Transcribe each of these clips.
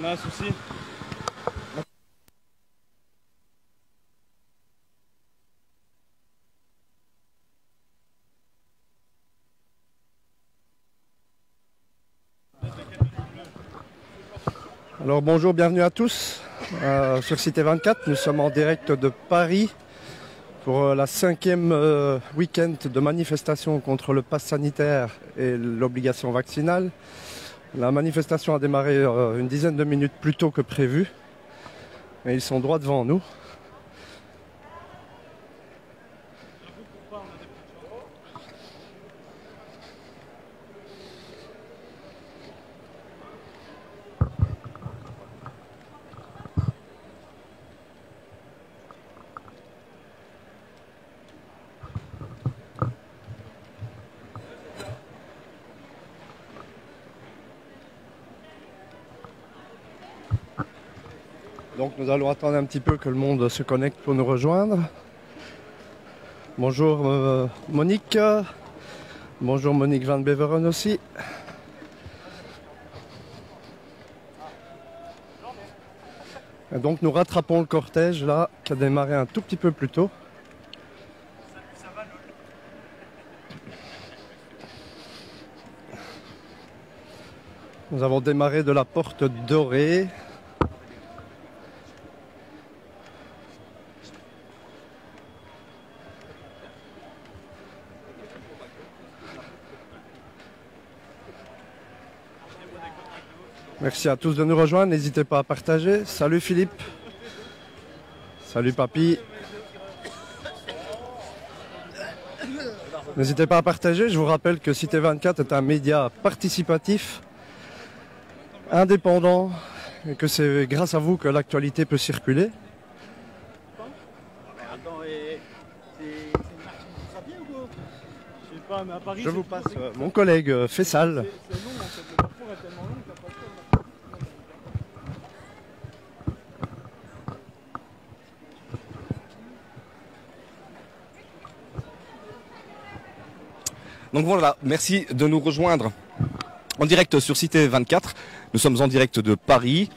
On a un souci. Alors bonjour, bienvenue à tous sur Cité 24. Nous sommes en direct de Paris pour la 5e week-end de manifestation contre le pass sanitaire et l'obligation vaccinale. La manifestation a démarré une dizaine de minutes plus tôt que prévu et ils sont droit devant nous. Donc nous allons attendre un petit peu que le monde se connecte pour nous rejoindre. Bonjour Monique. Bonjour Monique Van Beveren aussi. Et donc nous rattrapons le cortège là qui a démarré un tout petit peu plus tôt. Nous avons démarré de la porte dorée. Merci à tous de nous rejoindre, n'hésitez pas à partager. Salut Philippe. Salut Papy. N'hésitez pas à partager, je vous rappelle que Cité 24 est un média participatif, indépendant, et que c'est grâce à vous que l'actualité peut circuler. Je vous passe mon collègue Fessal. Donc voilà, merci de nous rejoindre en direct sur Cité 24. Nous sommes en direct de Paris.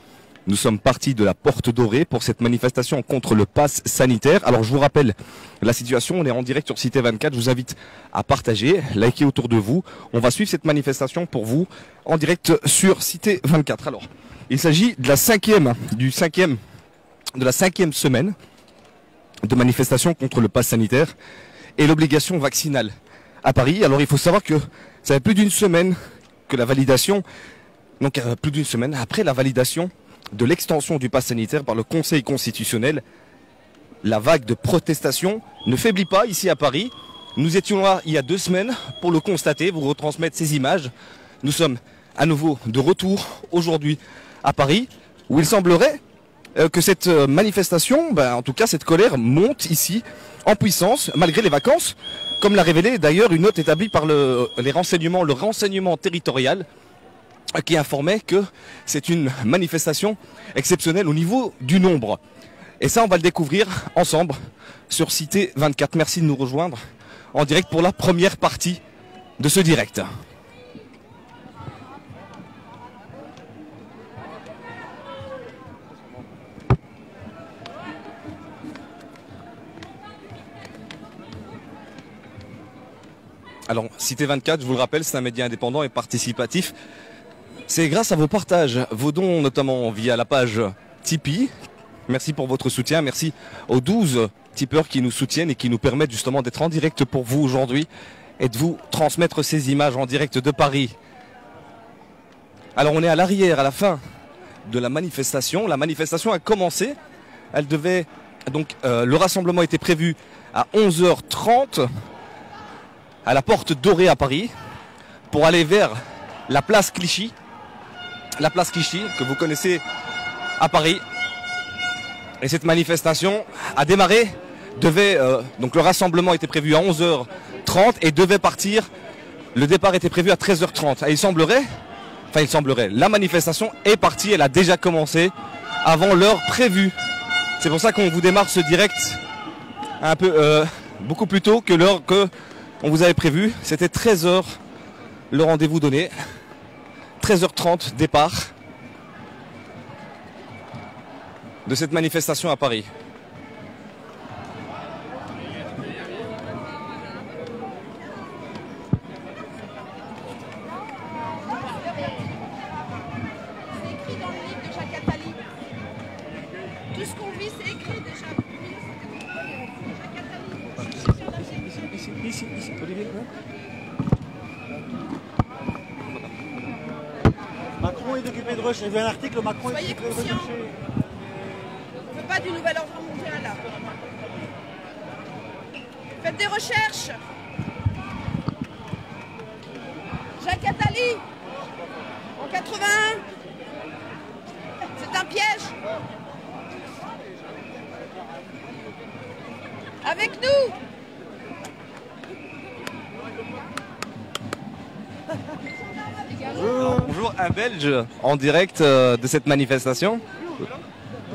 Nous sommes partis de la Porte Dorée pour cette manifestation contre le pass sanitaire. Alors je vous rappelle la situation, on est en direct sur Cité 24. Je vous invite à partager, liker autour de vous. On va suivre cette manifestation pour vous en direct sur Cité 24. Alors, il s'agit de la cinquième semaine de manifestation contre le pass sanitaire et l'obligation vaccinale à Paris. Alors il faut savoir que ça fait plus d'une semaine que la validation, donc plus d'une semaine après la validation de l'extension du pass sanitaire par le Conseil constitutionnel, la vague de protestation ne faiblit pas ici à Paris. Nous étions là il y a 2 semaines pour le constater, vous retransmettre ces images. Nous sommes à nouveau de retour aujourd'hui à Paris, où il semblerait que cette manifestation, en tout cas cette colère monte ici en puissance malgré les vacances, comme l'a révélé d'ailleurs une note établie par le renseignement territorial qui informait que c'est une manifestation exceptionnelle au niveau du nombre. Et ça, on va le découvrir ensemble sur Cité 24. Merci de nous rejoindre en direct pour la première partie de ce direct. Alors, Cité 24, je vous le rappelle, c'est un média indépendant et participatif. C'est grâce à vos partages, vos dons, notamment via la page Tipeee. Merci pour votre soutien. Merci aux 12 tipeurs qui nous soutiennent et qui nous permettent justement d'être en direct pour vous aujourd'hui et de vous transmettre ces images en direct de Paris. Alors, on est à l'arrière, à la fin de la manifestation. La manifestation a commencé. Elle devait le rassemblement était prévu à 11h30. À la Porte Dorée à Paris, pour aller vers la place Clichy que vous connaissez à Paris. Et cette manifestation a démarré, donc le rassemblement était prévu à 11h30 et devait partir, le départ était prévu à 13h30. Et il semblerait, la manifestation est partie, elle a déjà commencé avant l'heure prévue. C'est pour ça qu'on vous démarre ce direct un peu, beaucoup plus tôt que l'heure que on vous avait prévu. C'était 13h le rendez-vous donné. 13h30 départ. de cette manifestation à Paris? C'est écrit dans le livre de Jacques Attali. Tout ce qu'on vit, c'est écrit déjà. Jacques Attali. Ici, Olivier. Macron est occupé de recherche. J'ai vu un article, Macron est Soyez occupé de conscients. recherche. On ne veut pas du nouvel ordre mondial. Faites des recherches. Jacques Attali, en 81. C'est un piège. Avec nous. Bonjour, un Belge en direct de cette manifestation.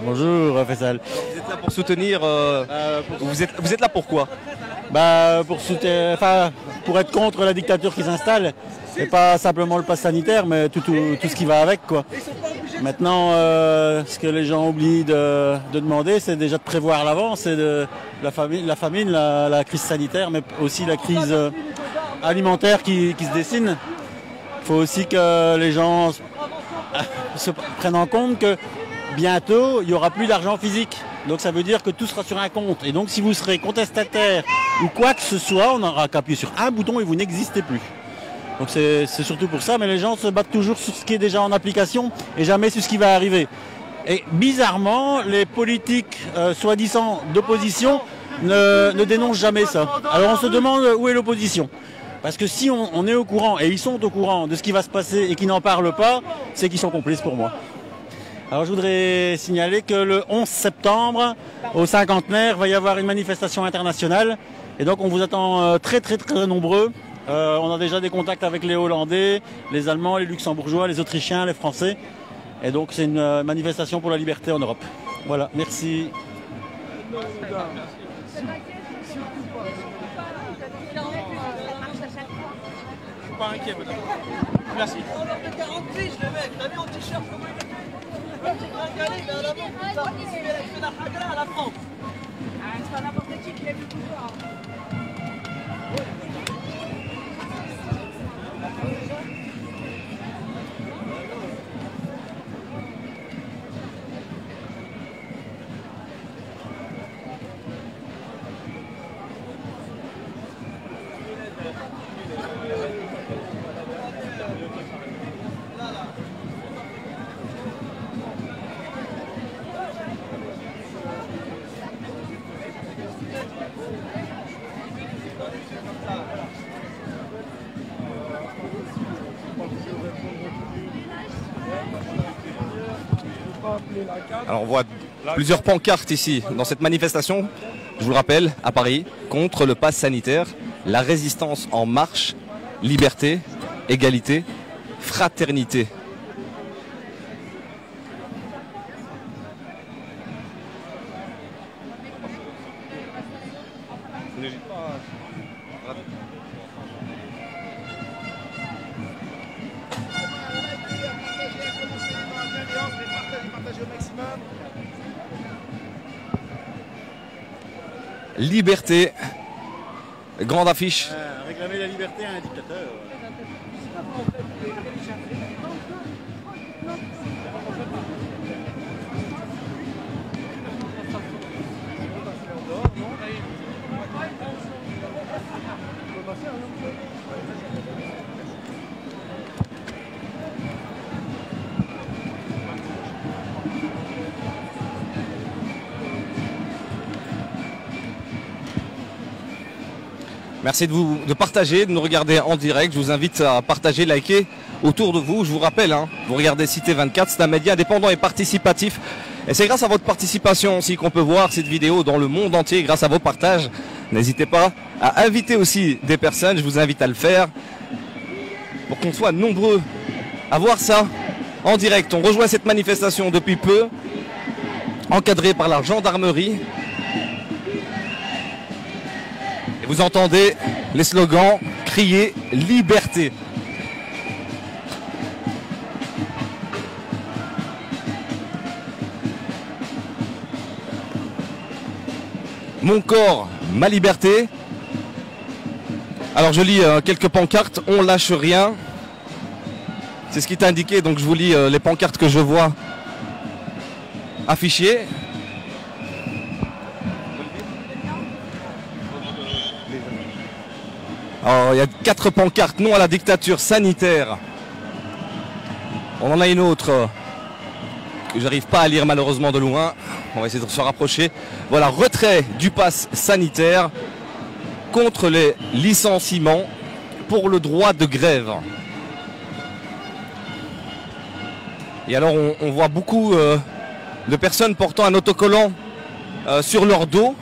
Bonjour Faisal. Vous êtes là pour soutenir... vous êtes là pourquoi? Pour être contre la dictature qui s'installe, et pas simplement le pass sanitaire, mais tout ce qui va avec, quoi. Maintenant, ce que les gens oublient de demander, c'est déjà de prévoir l'avance, c'est la famine, la crise sanitaire, mais aussi la crise alimentaire qui se dessine. Il faut aussi que les gens se prennent en compte que bientôt, il n'y aura plus d'argent physique. Donc ça veut dire que tout sera sur un compte. Et donc si vous serez contestataire ou quoi que ce soit, on n'aura qu'à appuyer sur un bouton et vous n'existez plus. Donc c'est surtout pour ça, mais les gens se battent toujours sur ce qui est déjà en application et jamais sur ce qui va arriver. Et bizarrement, les politiques soi-disant d'opposition ne dénoncent jamais ça. Alors on se demande où est l'opposition. Parce que si on est au courant, et ils sont au courant de ce qui va se passer et qu'ils n'en parlent pas, c'est qu'ils sont complices pour moi. Alors je voudrais signaler que le 11 septembre, au cinquantenaire, va y avoir une manifestation internationale. Et donc on vous attend très nombreux. On a déjà des contacts avec les Hollandais, les Allemands, les Luxembourgeois, les Autrichiens, les Français. Et donc c'est une manifestation pour la liberté en Europe. Voilà, merci. Je suis pas inquiet, madame. Merci. Le 48, je le mets. T'as vu en t-shirt comment il est? J'ai gringalé, mais à l'avant, putain. Il fait la hagra à la France. C'est pas n'importe qui lève le pouvoir. Alors on voit plusieurs pancartes ici dans cette manifestation, je vous le rappelle, à Paris, contre le pass sanitaire, la résistance en marche, liberté, égalité, fraternité. Liberté, grande affiche. Réclamer la liberté à un dictateur. Merci de partager, de nous regarder en direct. Je vous invite à partager, liker autour de vous. Je vous rappelle, vous regardez Cité 24, c'est un média indépendant et participatif. Et c'est grâce à votre participation aussi qu'on peut voir cette vidéo dans le monde entier, grâce à vos partages. N'hésitez pas à inviter aussi des personnes, je vous invite à le faire, pour qu'on soit nombreux à voir ça en direct. On rejoint cette manifestation depuis peu, encadrée par la gendarmerie. Et vous entendez les slogans « Crier liberté ». Mon corps, ma liberté. Alors je lis quelques pancartes, on lâche rien. C'est ce qui est indiqué, donc je vous lis les pancartes que je vois affichées. Alors il y a 4 pancartes, non à la dictature sanitaire. On en a une autre que j'arrive pas à lire malheureusement de loin. On va essayer de se rapprocher. Voilà, retrait du pass sanitaire contre les licenciements pour le droit de grève. Et alors on voit beaucoup de personnes portant un autocollant sur leur dos.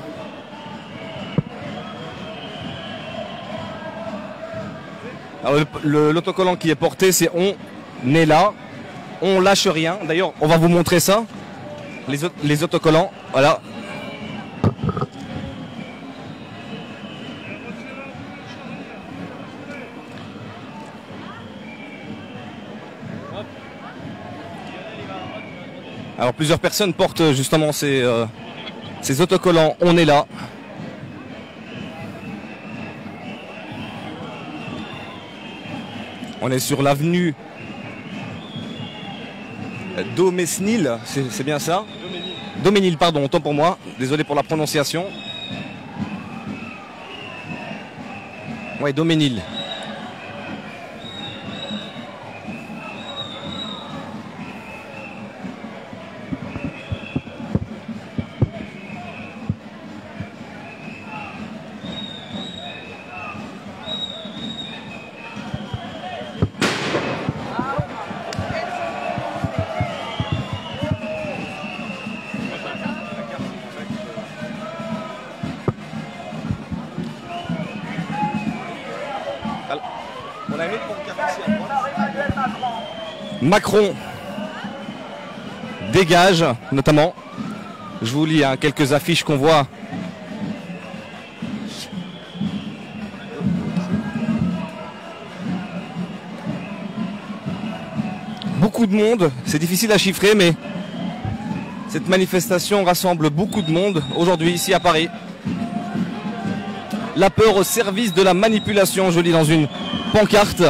L'autocollant qui est porté, c'est on est là, on lâche rien. D'ailleurs, on va vous montrer ça, les autocollants. Voilà. Alors plusieurs personnes portent justement ces autocollants, on est là. On est sur l'avenue Domesnil, c'est bien ça? Doménil, pardon, autant pour moi, désolé pour la prononciation. Ouais, Doménil. On a une autre pancarte ici à droite. Macron dégage, notamment. Je vous lis quelques affiches qu'on voit. Beaucoup de monde, c'est difficile à chiffrer, mais cette manifestation rassemble beaucoup de monde aujourd'hui ici à Paris. La peur au service de la manipulation, je lis dans une pancarte.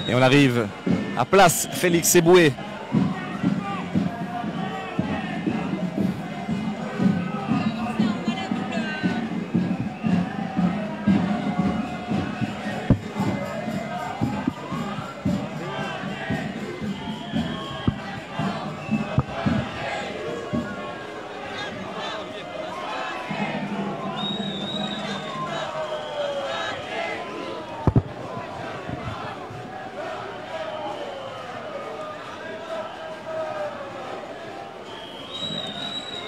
Et on arrive à place Félix Éboué.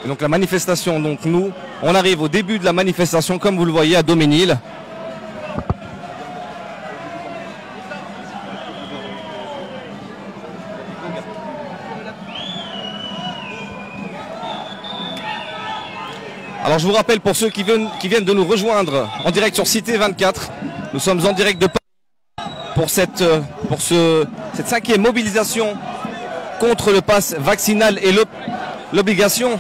Et donc la manifestation, donc nous, on arrive au début de la manifestation, comme vous le voyez, à Doménil. Alors je vous rappelle pour ceux qui viennent de nous rejoindre en direct sur Cité 24, nous sommes en direct de Paris pour cette 5e mobilisation contre le pass vaccinal et l'obligation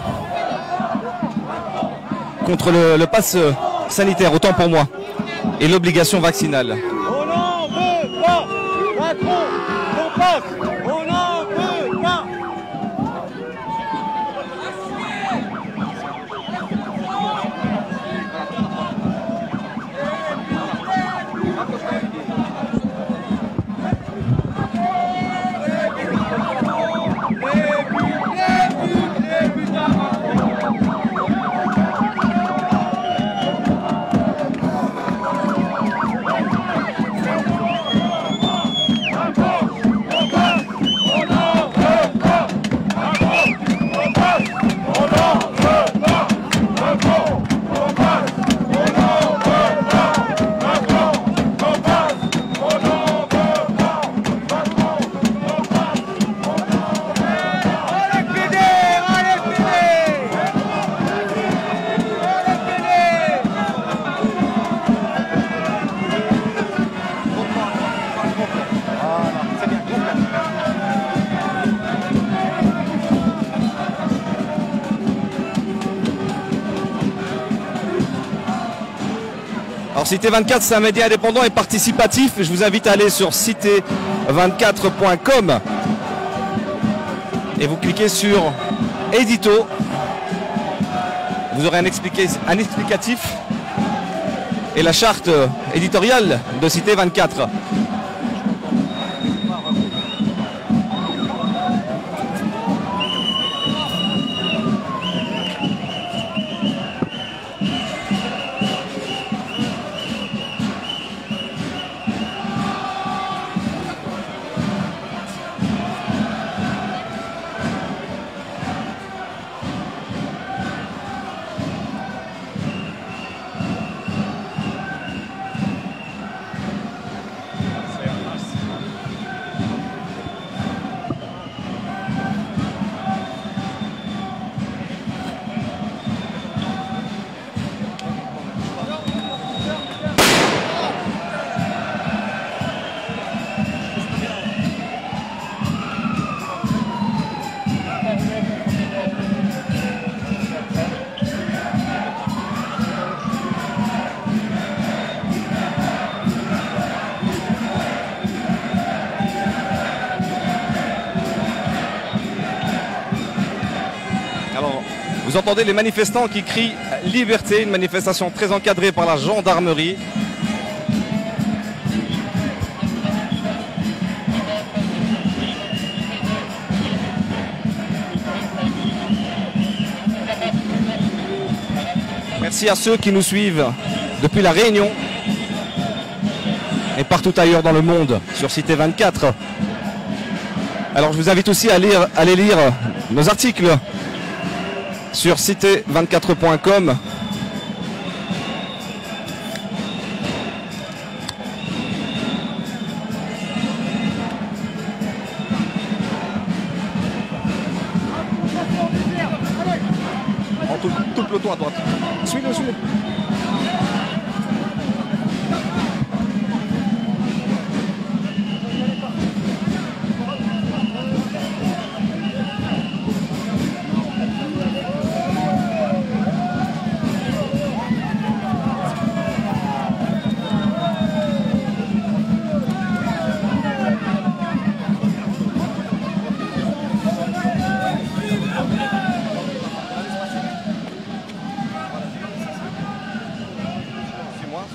contre le pass sanitaire, autant pour moi, et l'obligation vaccinale. On n'en veut pas, Macron, ton passe, on n'en veut pas. Alors Cité 24, c'est un média indépendant et participatif. Je vous invite à aller sur cité24.com et vous cliquez sur édito. Vous aurez un explicatif et la charte éditoriale de Cité 24. Vous entendez les manifestants qui crient « Liberté », une manifestation très encadrée par la gendarmerie. Merci à ceux qui nous suivent depuis La Réunion et partout ailleurs dans le monde sur Cité 24. Alors je vous invite aussi à aller lire nos articles sur cité24.com. Tout le peloton à droite. Suis-le, suis-le.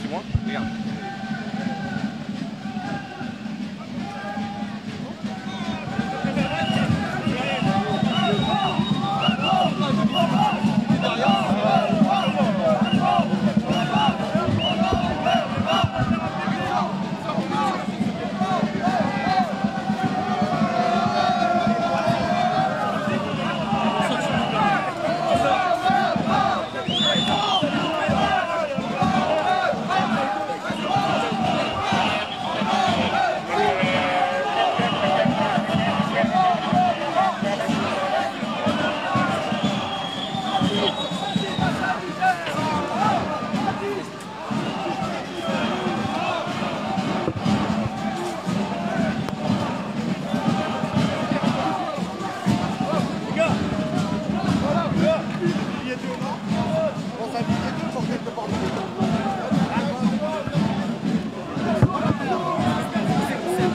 Suis-moi, regarde.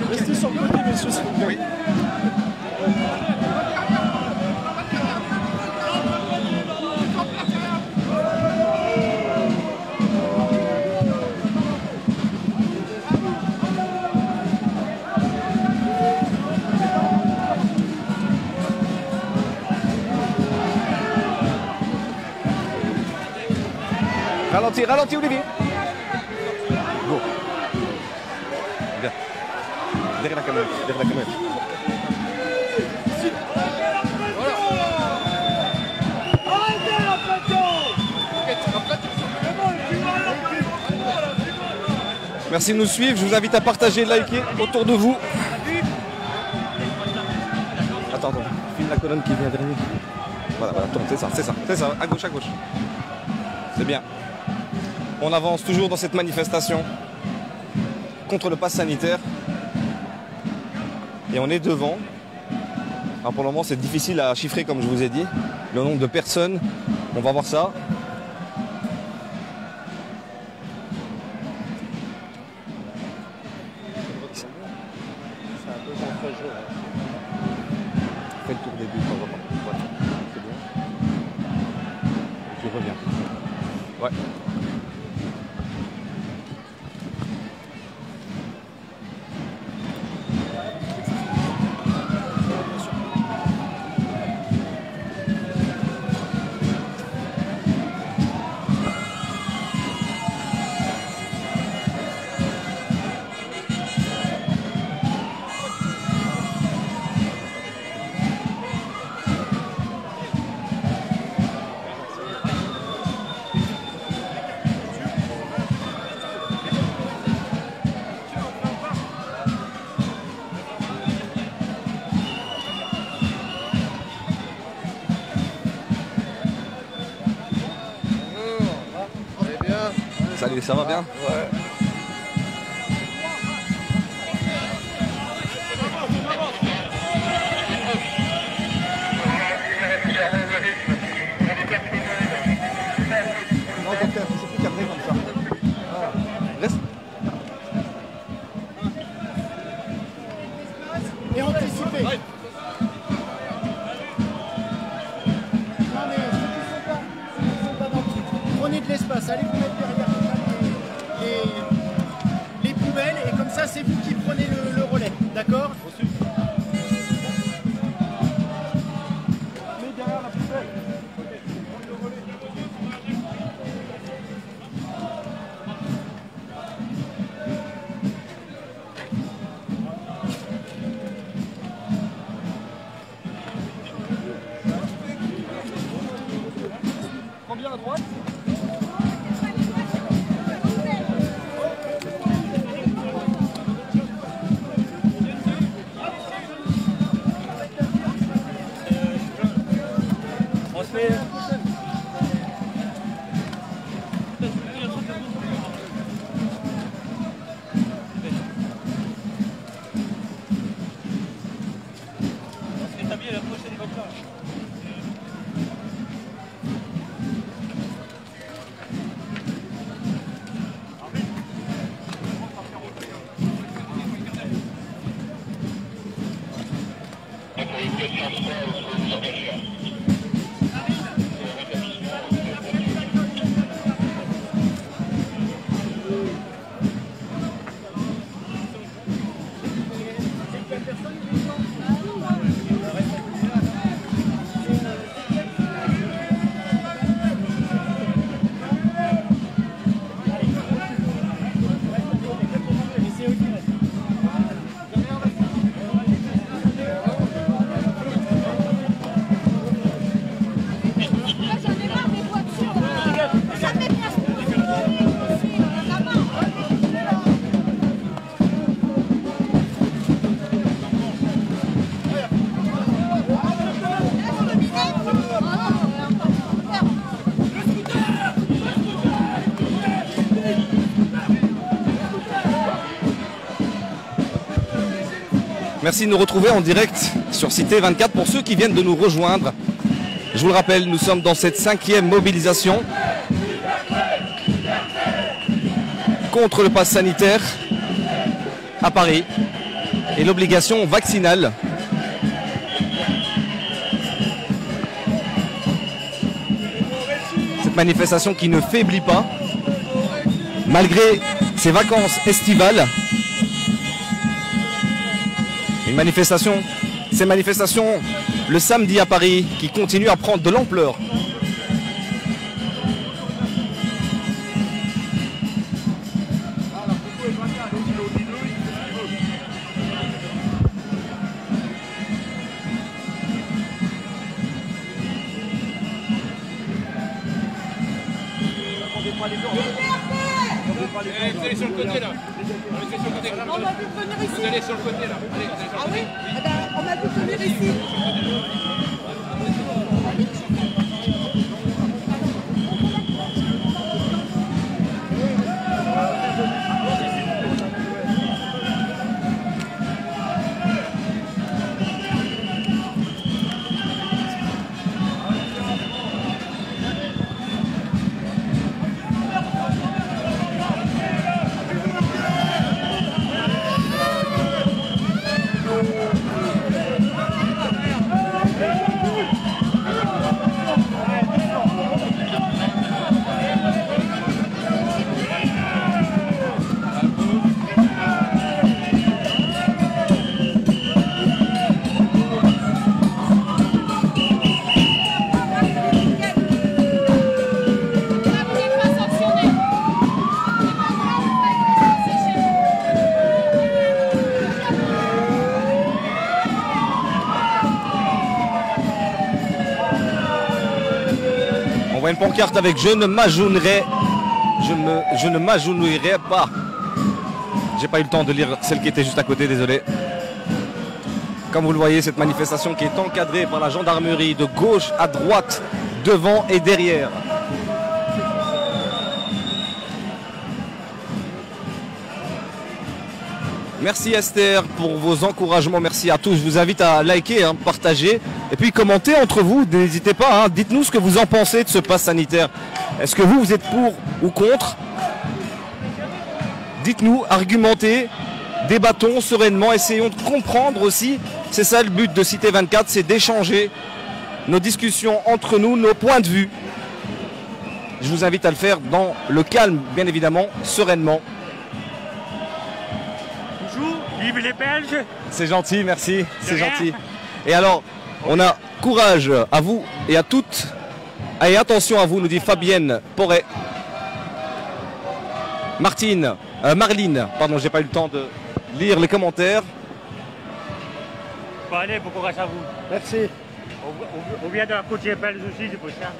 Restez sur le côté, messieurs, s'il vous plaît. Oui. Ralentis, ralentis, Olivier. Go. Viens. Derrière la caméra, derrière la caméra. Merci de nous suivre. Je vous invite à partager, liker autour de vous. Attends, filme la colonne qui vient derrière. Voilà, voilà, tourne, c'est ça, c'est ça, c'est ça, à gauche, à gauche. C'est bien. On avance toujours dans cette manifestation contre le pass sanitaire. Et on est devant. Alors pour le moment, c'est difficile à chiffrer, comme je vous ai dit, le nombre de personnes. On va voir ça. Fais le tour des buts de temps en temps. Ouais, c'est bon. Je reviens. Ouais. Salut, ça va bien? Ouais. Non, c'est plus cadré comme ça. Voilà. Reste. Et anticiper. Ouais. Non mais ceux qui sont pas dans le truc, prenez de l'espace, allez vous mettre derrière les poubelles et comme ça c'est vous qui prenez le relais, d'accord? Mais derrière la poubelle. Prends bien à droite. Merci de nous retrouver en direct sur Cité 24 pour ceux qui viennent de nous rejoindre. Je vous le rappelle, nous sommes dans cette 5e mobilisation contre le pass sanitaire à Paris et l'obligation vaccinale. Cette manifestation qui ne faiblit pas malgré ces vacances estivales. Une manifestation, ces manifestations le samedi à Paris qui continuent à prendre de l'ampleur. Allez sur le côté là. On m'a vu venir ici. Vous allez sur le côté là. Allez, Ah oui? Eh ben, on m'a vu venir ici. une pancarte avec je ne m'agenouillerai pas. J'ai pas eu le temps de lire celle qui était juste à côté, désolé. Comme vous le voyez, cette manifestation qui est encadrée par la gendarmerie de gauche à droite, devant et derrière. Merci Esther pour vos encouragements, merci à tous. Je vous invite à liker, partager et puis commenter entre vous. N'hésitez pas, dites-nous ce que vous en pensez de ce pass sanitaire. Est-ce que vous êtes pour ou contre? Dites-nous, argumentez, débattons sereinement, essayons de comprendre aussi. C'est ça le but de Cité 24, c'est d'échanger nos discussions entre nous, nos points de vue. Je vous invite à le faire dans le calme, bien évidemment, sereinement. Bonjour, vive les Belges. C'est gentil, merci, c'est gentil. Et alors, on a courage à vous et à toutes. Et attention à vous, nous dit Fabienne Porret. Martine, Marline, pardon, j'ai pas eu le temps de lire les commentaires. Bon, allez, bon courage à vous. Merci. On vient de la côtière belge aussi, c'est pour ça.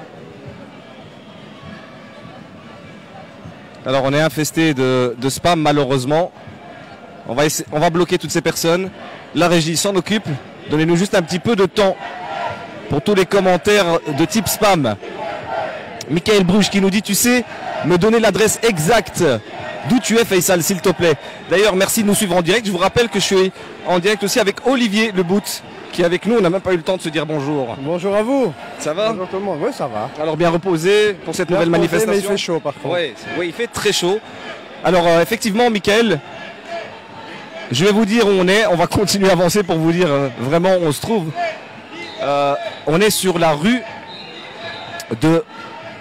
Alors on est infesté de spam malheureusement. On va bloquer toutes ces personnes. La régie s'en occupe. Donnez-nous juste un petit peu de temps pour tous les commentaires de type spam. Michael Bruges qui nous dit, tu sais, me donner l'adresse exacte d'où tu es, Faisal, s'il te plaît. D'ailleurs, merci de nous suivre en direct. Je vous rappelle que je suis en direct aussi avec Olivier Le Bout, qui est avec nous. On n'a même pas eu le temps de se dire bonjour. Bonjour à vous. Ça va? Bonjour tout le monde. Oui, ça va. Alors bien reposé pour cette nouvelle manifestation. Mais il fait chaud par contre. Oui, il fait très chaud. Alors effectivement, Michael, je vais vous dire où on est. On va continuer à avancer pour vous dire vraiment où on se trouve. On est sur la rue de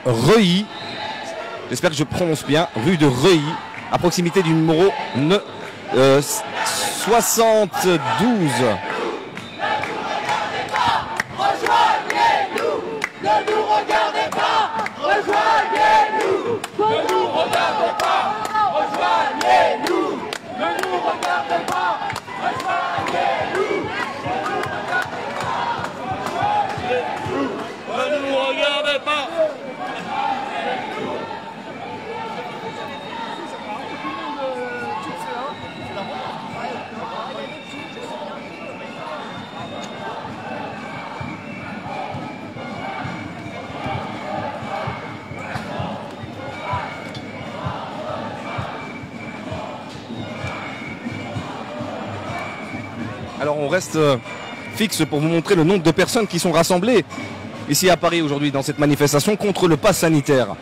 Reuilly. J'espère que je prononce bien. Rue de Reuilly, à proximité du numéro 72. Rejoignez-nous, ne nous regardez pas. Rejoignez-nous, ne nous regardez pas. Rejoignez-nous, ne nous regardez pas. Rejoignez-nous, Ne nous regardez pas. Alors on reste fixe pour vous montrer le nombre de personnes qui sont rassemblées ici à Paris aujourd'hui dans cette manifestation contre le pass sanitaire.